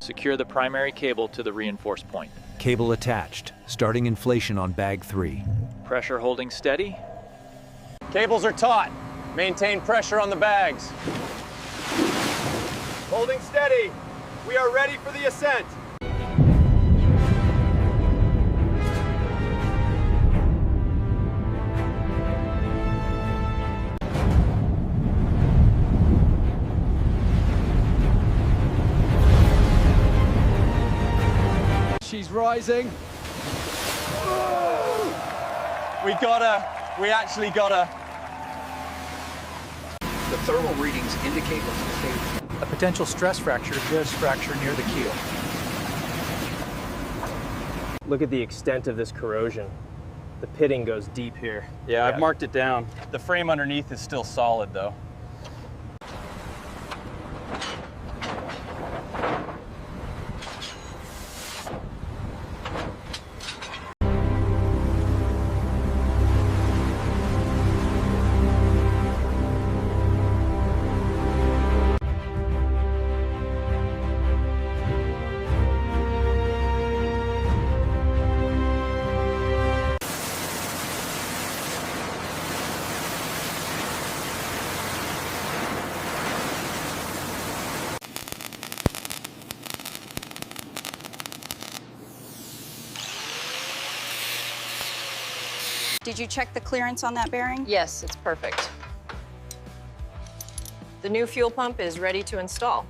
Secure the primary cable to the reinforced point. Cable attached. Starting inflation on bag 3. Pressure holding steady. Cables are taut. Maintain pressure on the bags. Holding steady. We are ready for the ascent. She's rising. We actually got her. The thermal readings indicate a potential stress fracture, just fracture near the keel. Look at the extent of this corrosion. The pitting goes deep here. Yeah, I've marked it down. The frame underneath is still solid though. Did you check the clearance on that bearing? Yes, it's perfect. The new fuel pump is ready to install.